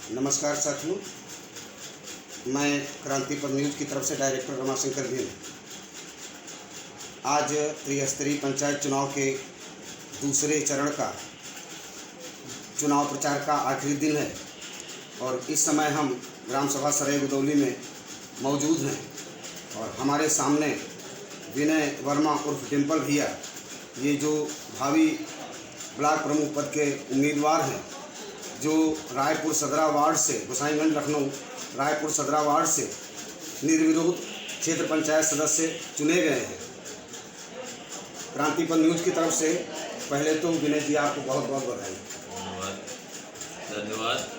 नमस्कार साथियों, मैं क्रांतिपथ न्यूज़ की तरफ से डायरेक्टर रमाशंकर भी हूँ। आज त्रिस्तरीय पंचायत चुनाव के दूसरे चरण का चुनाव प्रचार का आखिरी दिन है और इस समय हम ग्राम सभा सराय गुदौली में मौजूद हैं और हमारे सामने विनय वर्मा उर्फ डिम्पल भैया, ये जो भावी ब्लॉक प्रमुख पद के उम्मीदवार हैं, जो रायपुर सदरा वार्ड से, गोसाईगंज लखनऊ रायपुर सदरा वार्ड से निर्विरोध क्षेत्र पंचायत सदस्य चुने गए हैं। क्रांतिपथ न्यूज़ की तरफ से पहले तो विनय जी आपको बहुत बहुत बधाई। धन्यवाद।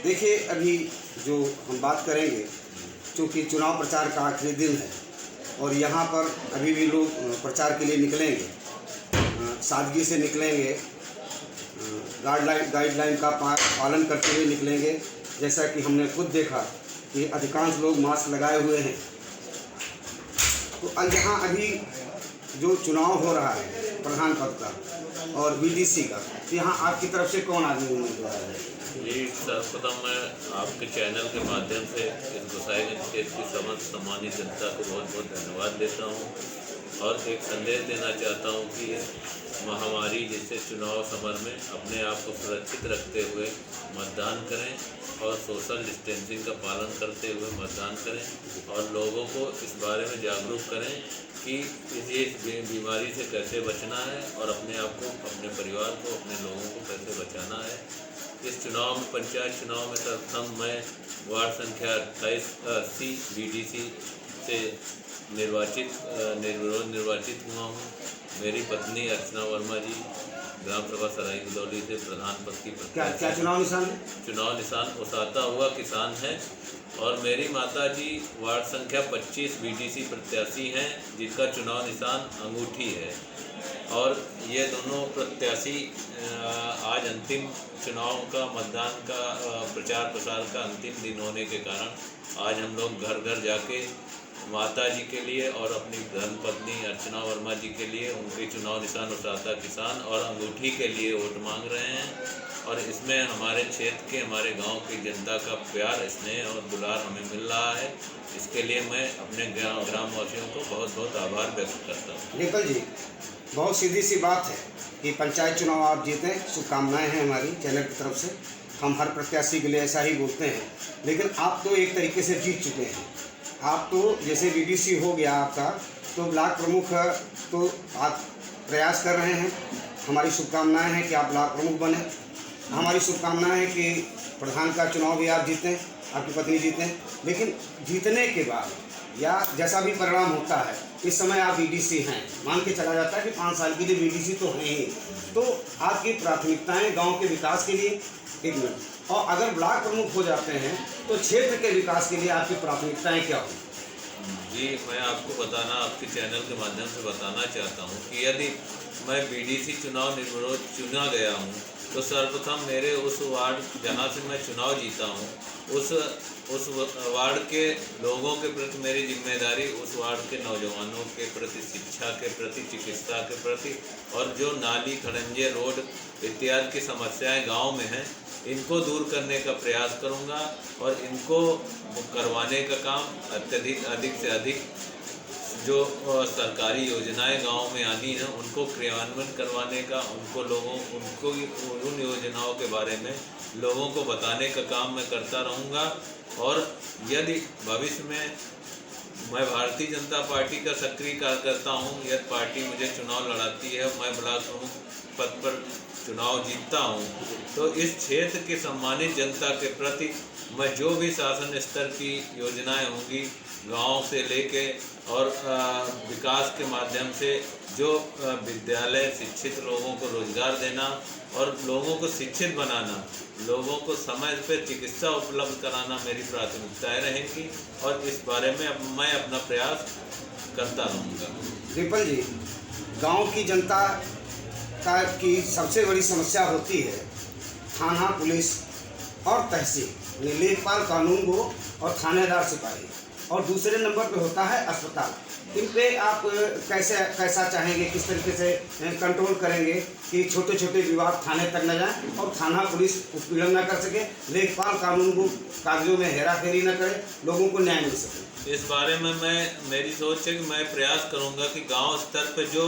देखिए, अभी जो हम बात करेंगे, चूँकि चुनाव प्रचार का आखिरी दिन है और यहाँ पर अभी भी लोग प्रचार के लिए निकलेंगे, सादगी से निकलेंगे, गाइडलाइन का पालन करते हुए निकलेंगे। जैसा कि हमने खुद देखा कि अधिकांश लोग मास्क लगाए हुए हैं। तो यहाँ अभी जो चुनाव हो रहा है प्रधान पद का और बीडीसी का, तो यहाँ आपकी तरफ से कौन आदमी उम्मीदवार है? जी, सर्वप्रथम मैं आपके चैनल के माध्यम से इस गोसाईगंज क्षेत्र की समस्त सम्मानित जनता को बहुत बहुत धन्यवाद देता हूँ और एक संदेश देना चाहता हूँ कि महामारी जैसे चुनाव समर में अपने आप को सुरक्षित रखते हुए मतदान करें और सोशल डिस्टेंसिंग का पालन करते हुए मतदान करें और लोगों को इस बारे में जागरूक करें कि इस बीमारी से कैसे बचना है और अपने आप को, अपने परिवार को, अपने लोगों को कैसे बचाना है। इस चुनाव में, पंचायत चुनाव में सर्वप्रथम मैं वार्ड संख्या 2880 बीडीसी से निर्विरोध निर्वाचित हुआ हूँ। मेरी पत्नी अर्चना वर्मा जी ग्राम सभा सराय गुदौली से प्रधान पद की प्रत्याशी। क्या चुनाव निशान है? चुनाव निशान उसाता हुआ किसान है और मेरी माता जी वार्ड संख्या 25 बीडीसी प्रत्याशी हैं, जिनका चुनाव निशान अंगूठी है। और ये दोनों प्रत्याशी आज अंतिम चुनाव का, मतदान का, प्रचार प्रसार का अंतिम दिन होने के कारण आज हम लोग घर घर जाके माता जी के लिए और अपनी धर्मपत्नी अर्चना वर्मा जी के लिए उनके चुनाव निशान उसाता किसान और अंगूठी के लिए वोट मांग रहे हैं। और इसमें हमारे क्षेत्र के, हमारे गांव की जनता का प्यार, स्नेह और दुलार हमें मिल रहा है। इसके लिए मैं अपने ग्रामवासियों को बहुत बहुत आभार व्यक्त करता हूँ। डिम्पल जी, बहुत सीधी सी बात है कि पंचायत चुनाव आप जीतें, शुभकामनाएं हैं हमारी चैनल की तरफ से। हम हर प्रत्याशी के लिए ऐसा ही बोलते हैं, लेकिन आप तो एक तरीके से जीत चुके हैं। आप तो जैसे बीडीसी हो गया आपका, तो ब्लॉक प्रमुख तो आप प्रयास कर रहे हैं। हमारी शुभकामनाएं हैं कि आप ब्लॉक प्रमुख बने। हमारी शुभकामनाएं हैं कि प्रधान का चुनाव भी आप जीतें, आपकी पत्नी जीतें। लेकिन जीतने के बाद या जैसा भी परिणाम होता है, इस समय आप बीडीसी हैं, मान के चला जाता है कि 5 साल के लिए बीडीसी तो हैं ही, तो आपकी प्राथमिकताएं गांव के विकास के लिए, एक मिनट, और अगर ब्लॉक प्रमुख हो जाते हैं तो क्षेत्र के विकास के लिए आपकी प्राथमिकताएं क्या होंगी? जी, मैं आपको बताना, आपके चैनल के माध्यम से बताना चाहता हूँ कि यदि मैं बीडीसी चुनाव निर्विरोध चुना गया हूँ तो सर्वप्रथम मेरे उस वार्ड जहाँ से मैं चुनाव जीता हूँ, उस वार्ड के लोगों के प्रति मेरी जिम्मेदारी, उस वार्ड के नौजवानों के प्रति, शिक्षा के प्रति, चिकित्सा के प्रति और जो नाली, खड़ंजे, रोड इत्यादि की समस्याएं गांव में हैं, इनको दूर करने का प्रयास करूंगा और इनको करवाने का काम अधिक से अधिक जो सरकारी योजनाएं गांव में आनी हैं उनको क्रियान्वयन करवाने का, उनको उन योजनाओं के बारे में लोगों को बताने का काम मैं करता रहूंगा। और यदि भविष्य में मैं भारतीय जनता पार्टी का सक्रिय कार्यकर्ता हूं, यदि पार्टी मुझे चुनाव लड़ाती है, मैं ब्लॉक प्रमुख पद पर चुनाव जीतता हूं, तो इस क्षेत्र की सम्मानित जनता के प्रति मैं जो भी शासन स्तर की योजनाएं होंगी, गांव से लेके और विकास के माध्यम से जो विद्यालय, शिक्षित लोगों को रोजगार देना और लोगों को शिक्षित बनाना, लोगों को समय पर चिकित्सा उपलब्ध कराना मेरी प्राथमिकताएं रहेंगी और इस बारे में मैं अपना प्रयास करता रहूँगा। डिम्पल जी, गांव की जनता की सबसे बड़ी समस्या होती है थाना, पुलिस और तहसील, लेखपाल, कानून गो और थानेदार, सिपाही और दूसरे नंबर पे होता है अस्पताल। इन पे आप कैसा चाहेंगे, किस तरीके से कंट्रोल करेंगे कि छोटे छोटे विवाद थाने तक न जाएं और थाना पुलिस उत्पीड़न न कर सके, लेखपाल कानून को कागजों में हेराफेरी न करे, लोगों को न्याय मिल सके? इस बारे में मेरी सोच है कि मैं प्रयास करूंगा कि गांव स्तर पर जो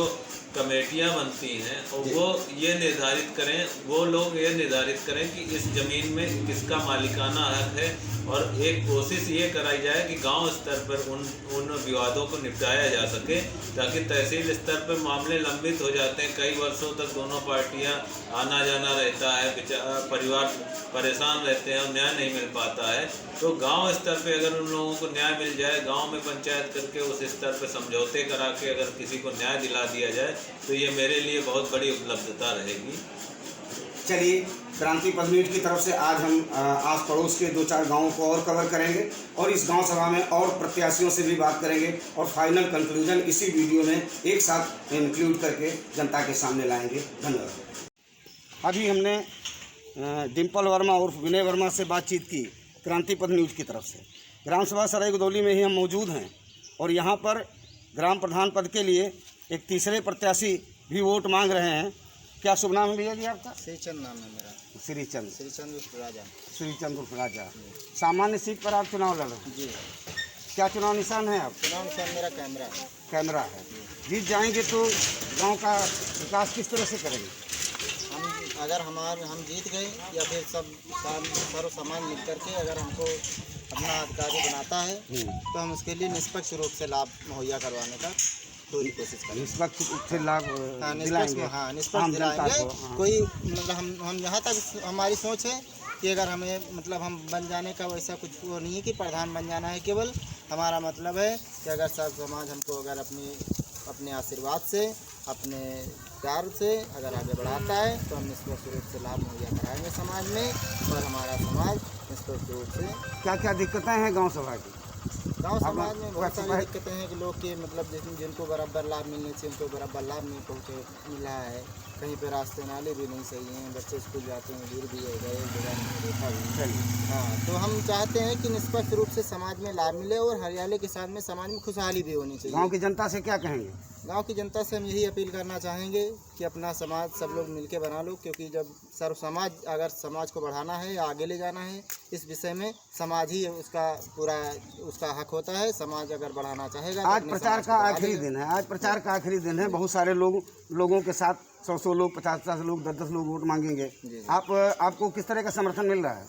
कमेटियां बनती हैं और वो ये निर्धारित करें, वो लोग ये निर्धारित करें कि इस ज़मीन में किसका मालिकाना हक है, और एक कोशिश ये कराई जाए कि गांव स्तर पर उन विवादों को निपटाया जा सके, ताकि तहसील स्तर पर मामले लंबित हो जाते हैं। कई वर्षों तक दोनों पार्टियां आना जाना रहता है, परिवार परेशान रहते हैं और न्याय नहीं मिल पाता है। तो गांव स्तर पे अगर उन लोगों को न्याय मिल जाए, गांव में पंचायत करके उस स्तर पे समझौते करा के अगर किसी को न्याय दिला दिया जाए, तो ये मेरे लिए बहुत बड़ी उपलब्धता रहेगी। चलिए, क्रांति पथ न्यूज की तरफ से आज हम आस पड़ोस के 2-4 गाँवों को और कवर करेंगे और इस गांव सभा में और प्रत्याशियों से भी बात करेंगे और फाइनल कंक्लूजन इसी वीडियो में एक साथ इंक्लूड करके जनता के सामने लाएंगे। धन्यवाद। अभी हमने डिम्पल वर्मा और विनय वर्मा से बातचीत की क्रांति पथ न्यूज की तरफ से। ग्राम सभा सराय गुदौली में ही हम मौजूद हैं और यहाँ पर ग्राम प्रधान पद के लिए एक तीसरे प्रत्याशी भी वोट मांग रहे हैं। क्या शुभ नाम है भैया जी आपका? श्रीचंद नाम है मेरा। श्रीचंद उर्फ राजा। श्रीचंद उर्फ राजा। सामान्य सीट पर आप चुनाव लड़ रहे हैं जी। क्या चुनाव निशान है आप? चुनाव निशान मेरा कैमरा है। जीत जाएंगे तो गांव का विकास किस तरह से करेंगे? अगर हम जीत गए या फिर सर्व समाज मिल करके अगर हमको अपना अधिकारी बनाता है तो हम उसके लिए निष्पक्ष रूप से लाभ मुहैया करवाने का पूरी कोशिश करेंगे। निष्पक्ष रूप से लाभ दिलाएंगे। निष्पक्ष दिलाएंगे। कोई मतलब हम यहाँ तक हमारी सोच है कि अगर हमें मतलब हम बन जाने का वैसा कुछ वो नहीं है कि प्रधान बन जाना है, केवल हमारा मतलब है कि अगर सर्व समाज हमको अगर अपने आशीर्वाद से, अपने प्यार से अगर आगे बढ़ाता है तो हम निष्पक्ष रूप से लाभ मुहैया कराएंगे समाज में, और हमारा समाज निष्पक्ष रूप से। क्या क्या दिक्कतें हैं गांव सभा की? गांव समाज में बहुत सारी दिक्कतें हैं कि लोग के मतलब जिनको बराबर लाभ मिलने चाहिए उनको बराबर लाभ नहीं मिल रहा है। कहीं पे रास्ते नाले भी नहीं सही हैं, बच्चे स्कूल जाते हैं दूर भी है गए जगह नहीं देखा भी। हाँ, तो हम चाहते हैं कि निष्पक्ष रूप से समाज में लाभ मिले और हरियाली के साथ में समाज में खुशहाली भी होनी चाहिए। गांव की जनता से क्या कहेंगे? गांव की जनता से हम यही अपील करना चाहेंगे कि अपना समाज सब लोग मिलके बना लो, क्योंकि जब सर्व समाज अगर समाज को बढ़ाना है या आगे ले जाना है, इस विषय में समाज ही उसका हक होता है। समाज अगर बढ़ाना चाहेगा। आज प्रचार का आखिरी दिन है। बहुत सारे लोगों के साथ 100 लोग, 50 लोग, 10 लोग वोट मांगेंगे। आपको किस तरह का समर्थन मिल रहा है?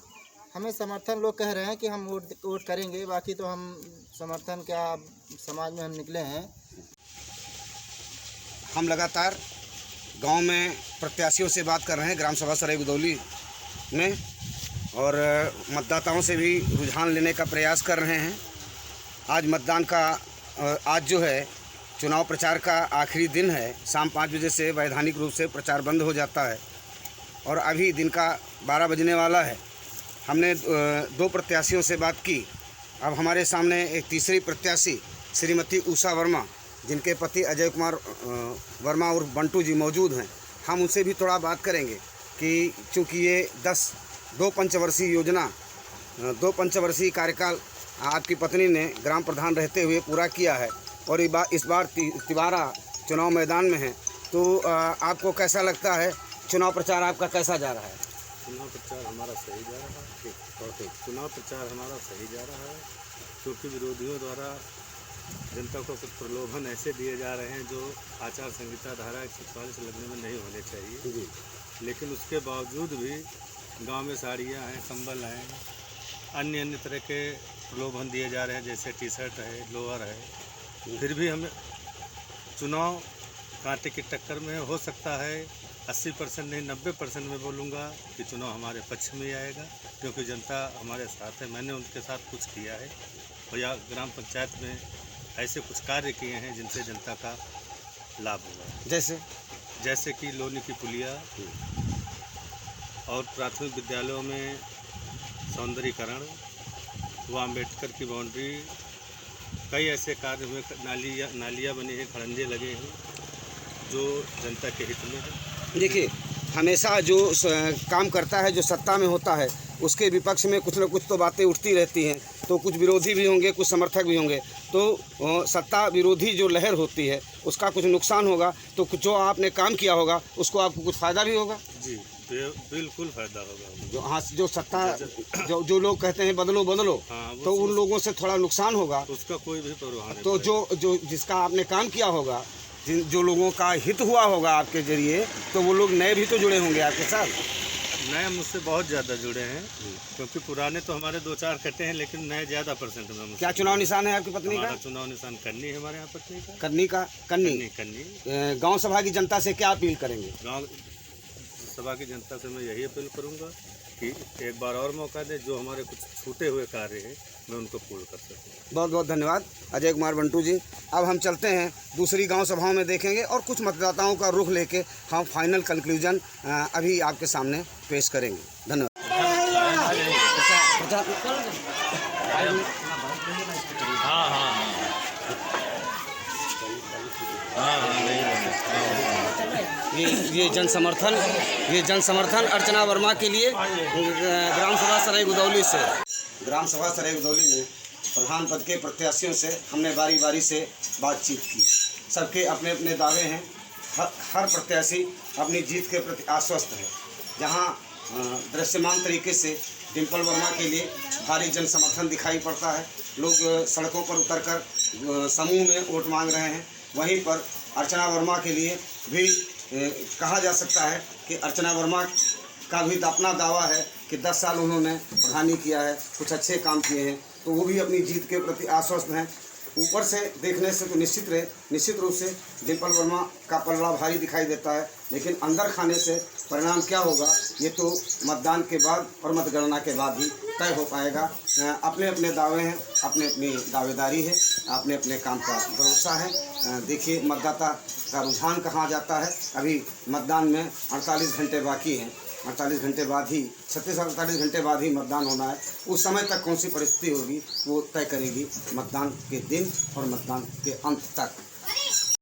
हमें समर्थन लोग कह रहे हैं कि हम वोट करेंगे, बाकी तो हम समर्थन क्या समाज में हम निकले हैं। हम लगातार गांव में प्रत्याशियों से बात कर रहे हैं ग्राम सभा सराय गुदौली में और मतदाताओं से भी रुझान लेने का प्रयास कर रहे हैं। आज जो है चुनाव प्रचार का आखिरी दिन है। शाम 5 बजे से वैधानिक रूप से प्रचार बंद हो जाता है और अभी दिन का 12 बजने वाला है। हमने 2 प्रत्याशियों से बात की। अब हमारे सामने एक तीसरी प्रत्याशी श्रीमती उषा वर्मा, जिनके पति अजय कुमार वर्मा और बंटू जी मौजूद हैं। हम उनसे भी थोड़ा बात करेंगे कि चूँकि ये 2 पंचवर्षीय कार्यकाल आपकी पत्नी ने ग्राम प्रधान रहते हुए पूरा किया है और इस बार तिवारा चुनाव मैदान में है, तो आपको कैसा लगता है? चुनाव प्रचार आपका कैसा जा रहा है? चुनाव प्रचार हमारा सही जा रहा है। क्योंकि विरोधियों द्वारा जनता को कुछ प्रलोभन ऐसे दिए जा रहे हैं जो आचार संहिता धारा 144 लगने में नहीं होने चाहिए, लेकिन उसके बावजूद भी गांव में साड़ियाँ हैं, कंबल हैं, अन्य तरह के प्रलोभन दिए जा रहे हैं, जैसे टी-शर्ट है, लोअर है। फिर भी हमें चुनाव कांटे की टक्कर में हो सकता है। 80% नहीं 90% में बोलूँगा कि चुनाव हमारे पक्ष में ही आएगा, क्योंकि जनता हमारे साथ है। मैंने उनके साथ कुछ किया है और या ग्राम पंचायत में ऐसे कुछ कार्य किए हैं जिनसे जनता का लाभ हुआ, जैसे कि लोनी की पुलिया और प्राथमिक विद्यालयों में सौंदर्यीकरण, व अम्बेडकर की बाउंड्री, कई ऐसे कार्य हुए, नालियाँ बनी हैं, खड़ंजे लगे हैं जो जनता के हित में है। देखिए, हमेशा जो काम करता है, जो सत्ता में होता है, उसके विपक्ष में कुछ न कुछ तो बातें उठती रहती हैं। तो कुछ विरोधी भी होंगे, कुछ समर्थक भी होंगे। तो सत्ता विरोधी जो लहर होती है उसका कुछ नुकसान होगा, तो कुछ जो आपने काम किया होगा उसको आपको कुछ फ़ायदा भी होगा। जी बिल्कुल फ़ायदा होगा। जो हाँ जो सत्ता जो लोग कहते हैं बदलो बदलो, हाँ, तो उन लोगों से थोड़ा नुकसान होगा। उसका कोई भी परवाह नहीं। तो जो जिसका आपने काम किया होगा, जो लोगों का हित हुआ होगा आपके जरिए, तो वो लोग नए भी तो जुड़े होंगे आपके साथ। नए मुझसे बहुत ज़्यादा जुड़े हैं, क्योंकि पुराने तो हमारे 2-4 कटे हैं, लेकिन नए ज़्यादा परसेंट में। क्या चुनाव निशान है आपकी पत्नी का? चुनाव निशान कन्नी है हमारे यहाँ पत्नी का। कन्नी। गांव सभा की जनता से क्या अपील करेंगे? गांव सभा की जनता से मैं यही अपील करूंगा कि एक बार और मौका दें, जो हमारे कुछ छूटे हुए कार्य हैं मैं उनको पूर्ण कर सकूँ। बहुत बहुत धन्यवाद अजय कुमार बंटू जी। अब हम चलते हैं दूसरी गांव सभाओं में, देखेंगे और कुछ मतदाताओं का रुख लेके हम फाइनल कंक्लूजन अभी आपके सामने पेश करेंगे। धन्यवाद। ये जन समर्थन अर्चना वर्मा के लिए ग्राम सभा सराय गुदौली से। ग्राम सभा सराय गुदौली में प्रधान पद के प्रत्याशियों से हमने बारी बारी से बातचीत की। सबके अपने अपने दावे हैं। हर प्रत्याशी अपनी जीत के प्रति आश्वस्त है। जहां दृश्यमान तरीके से डिम्पल वर्मा के लिए भारी जन समर्थन दिखाई पड़ता है। लोग सड़कों पर उतरकर समूह में वोट मांग रहे हैं। वहीं पर अर्चना वर्मा के लिए भी कहा जा सकता है कि अर्चना वर्मा का भी अपना दावा है कि 10 साल उन्होंने प्रधानी किया है, कुछ अच्छे काम किए हैं, तो वो भी अपनी जीत के प्रति आश्वस्त हैं। ऊपर से देखने से तो निश्चित रूप से डिम्पल वर्मा का पलड़ा भारी दिखाई देता है, लेकिन अंदर खाने से परिणाम क्या होगा ये तो मतदान के बाद और मतगणना के बाद ही तय हो पाएगा। अपने अपने दावे हैं, अपनी अपनी दावेदारी है, अपने अपने काम का भरोसा है। देखिए मतदाता का रुझान कहाँ जाता है। अभी मतदान में 48 घंटे बाकी हैं। 48 घंटे बाद ही 36-48 घंटे बाद ही मतदान होना है। उस समय तक कौन सी परिस्थिति होगी वो तय करेगी मतदान के दिन और मतदान के अंत तक।